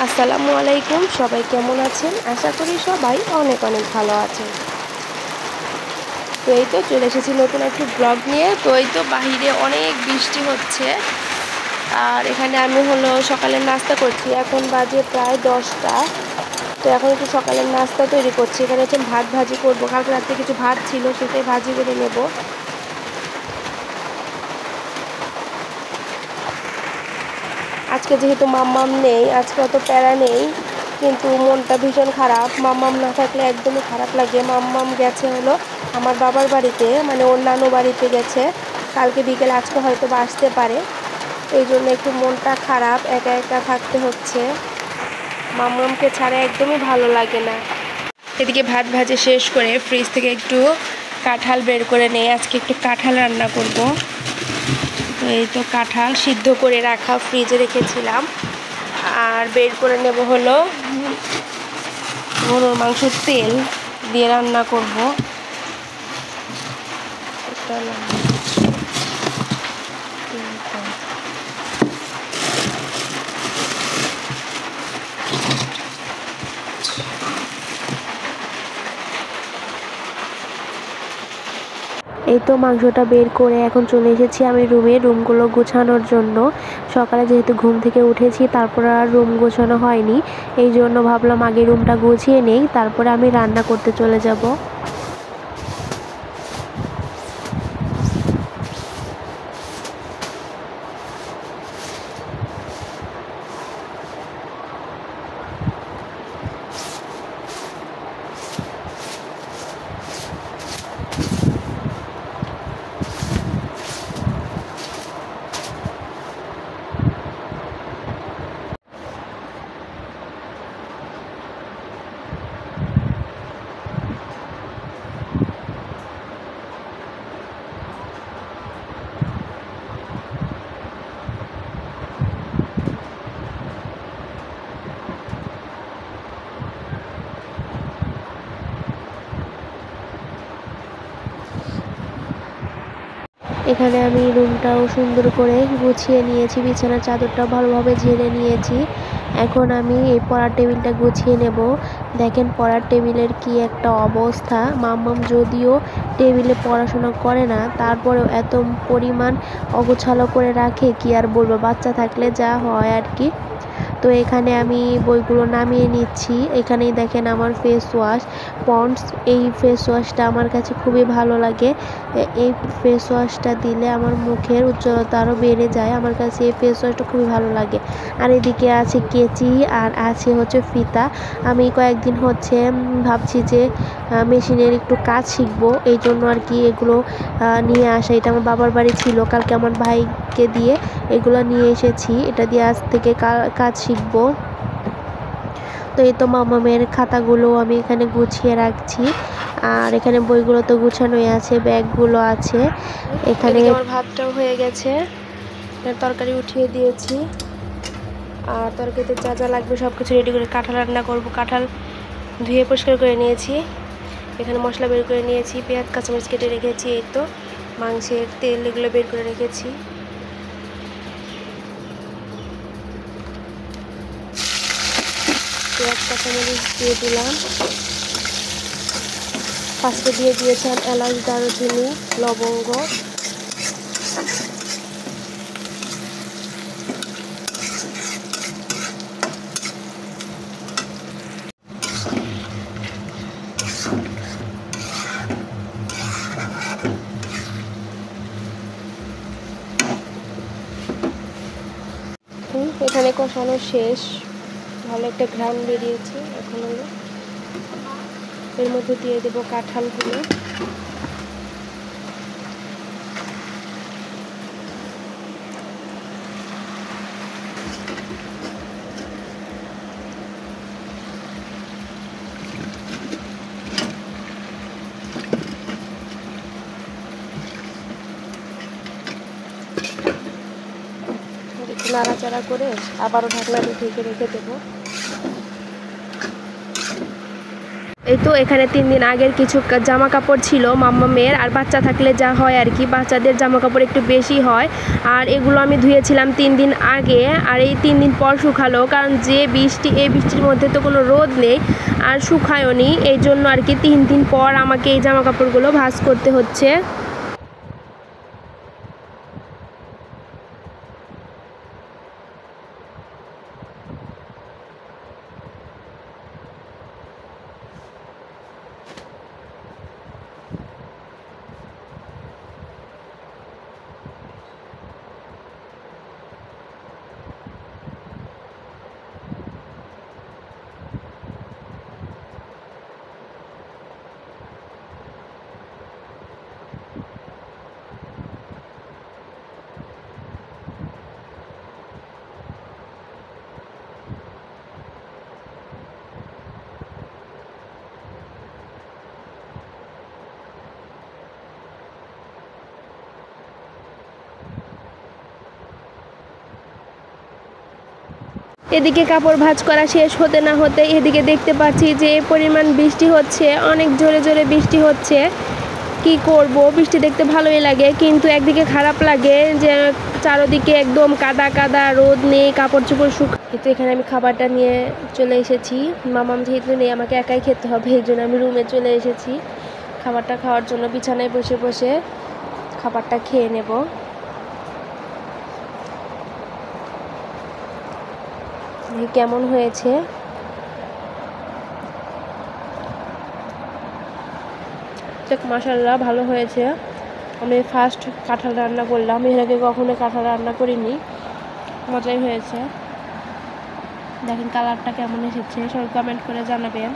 আসসালামু আলাইকুম, সবাই কেমন আছেন? আশা করি সবাই অনেক অনেক ভালো আছেন। তো এই তো চলে এসেছি নতুন একটি ব্লগ নিয়ে। তো এই তো বাহিরে অনেক বৃষ্টি হচ্ছে, আর এখানে আমি সকালের নাস্তা করছি। এখন বাজে প্রায় 10টা। তো এখন একটু সকালের নাস্তা তৈরি করছি। এখানে হচ্ছে ভাত ভাজি করবো, কালকে রাত্রে কিছু ভাত ছিল, সেটাই ভাজি করে নেব। আজকে যেহেতু মাম্মাম নেই, আজকে অত প্যারা নেই, কিন্তু মনটা ভীষণ খারাপ। মাম্মাম না থাকলে একদমই খারাপ লাগে। মাম্মাম গেছে আমার বাবার বাড়িতে, মানে ওর নানু বাড়িতে গেছে কালকে বিকেল, আজকে হয়তো বা আসতে পারে। এই জন্য একটু মনটা খারাপ, একা একা থাকতে হচ্ছে। মাম্মামকে ছাড়া একদমই ভালো লাগে না। এদিকে ভাত ভাজে শেষ করে ফ্রিজ থেকে একটু কাঁঠাল বের করে নেই। আজকে একটু কাঁঠাল রান্না করব। তো এই তো কাঁঠাল সিদ্ধ করে রাখা ফ্রিজে রেখেছিলাম, আর বের করে নেব গরুর মাংসের তেল দিয়ে রান্না করব। এই তো মাংসটা বের করে এখন চলে এসেছি আমি রুমগুলো গোছানোর জন্য। সকালে যেহেতু ঘুম থেকে উঠেছি, তারপর আর রুম গোছানো হয়নি, এই জন্য ভাবলাম আগে রুমটা গুছিয়ে নেই, তারপরে আমি রান্না করতে চলে যাব। এখানে আমি রুমটাও সুন্দর করে গুছিয়ে নিয়েছি, বিছানার চাদরটাও ভালোভাবে ঝেড়ে নিয়েছি। এখন আমি এই পড়ার টেবিলটা গুছিয়ে নেব। দেখেন পড়ার টেবিলের কি একটা অবস্থা। মাম্মাম যদিও টেবিলে পড়াশোনা করে না, তারপরেও এত পরিমাণ অগোছালো করে রাখে, কি আর বলবো, বাচ্চা থাকলে যা হয় আর কি। তো এখানে আমি বইগুলো নামিয়ে নিচ্ছি। এখানেই দেখেন আমার ফেস ওয়াশ পন্ডস, এই ফেস ওয়াশটা আমার কাছে খুবই ভালো লাগে। এই ফেস ওয়াশটা দিলে আমার মুখের উজ্জ্বলতা আরও বেড়ে যায়। আমার কাছে এই ফেস ওয়াশটা খুবই ভালো লাগে। আর এদিকে আছে কেচি, আর আছে ফিতা। আমি কয়েকদিন ভাবছি যে মেশিনের একটু কাজ শিখবো, এই জন্য আর কি এগুলো নিয়ে আসা। এটা আমার বাবার বাড়ি ছিল, কালকে আমার ভাইকে দিয়ে এগুলো নিয়ে এসেছি। এটা দিয়ে আজ থেকে কাজ শিখবো। তো এই তো মামামের খাতাগুলো আমি এখানে গুছিয়ে রাখছি, আর এখানে বইগুলো তো গুছানোই আছে, ব্যাগগুলো আছে এখানে। আমার ভাতটাও হয়ে গেছে, তরকারি উঠিয়ে দিয়েছি, আর তরকারিতে যা যা লাগবে সব কিছু রেডি করে কাঁঠাল রান্না করব। কাঁঠাল ধুয়ে পরিষ্কার করে নিয়েছি, এখানে মশলা বের করে নিয়েছি, পেঁয়াজ কাঁচামরিচ কেটে রেখেছি, এই তো মাংসের তেল এগুলো বের করে রেখেছি। পেঁয়াজ কাঁচামরিচ দিয়ে দিলাম। ফার্স্টে দিয়ে দিয়েছিলাম এলাচ, দারুচিনি, লবঙ্গ। এখানে কষানো শেষ, ভালো একটা ঘ্রাণ বেরিয়েছে। এখন এর মধ্যে দিয়ে দেব কাঁঠালগুলো। নাড়াচাড়া করে আবারও ঢাকনা দিয়ে ঢেকে রেখে দেবো। এই তো এখানে 3 দিন আগের কিছু জামা কাপড় ছিল মাম্মামের, আর বাচ্চা থাকলে যা হয় আর কি, বাচ্চাদের জামা কাপড় একটু বেশি হয়। আর এগুলো আমি ধুয়েছিলাম 3 দিন আগে, আর এই 3 দিন পর শুকালো, কারণ যে বৃষ্টি, এই বৃষ্টির মধ্যে তো কোনো রোদ নেই আর শুকায়ও নি, এই জন্য আর কি 3 দিন পর আমাকে এই জামা কাপড়গুলো ভাঁজ করতে হচ্ছে। এদিকে কাপড় ভাঁজ করা শেষ হতে না হতে এদিকে দেখতে পাচ্ছি যে পরিমাণ বৃষ্টি হচ্ছে, অনেক জোরে জোরে বৃষ্টি হচ্ছে। কি করব, বৃষ্টি দেখতে ভালোই লাগে, কিন্তু একদিকে খারাপ লাগে যে চারদিকে একদম কাদা কাদা, রোদ নেই, কাপড় চোপড় কিন্তু এখানে আমি খাবারটা নিয়ে চলে এসেছি। মামাম যেহেতু নেই, আমাকে একাই খেতে হবে, এই জন্য আমি রুমে চলে এসেছি খাবারটা খাওয়ার জন্য। বিছানায় বসে বসে খাবারটা খেয়ে নেব। কেমন হয়েছে মাশাআল্লাহ, ভালো হয়েছে। আমি ফার্স্ট কাঁঠাল রান্না করলাম, এর আগে কখনো কাঁঠাল রান্না করিনি, মজাই হয়েছে। দেখেন কালারটা কেমন এসেছে, সবাই কমেন্ট করে জানাবেন।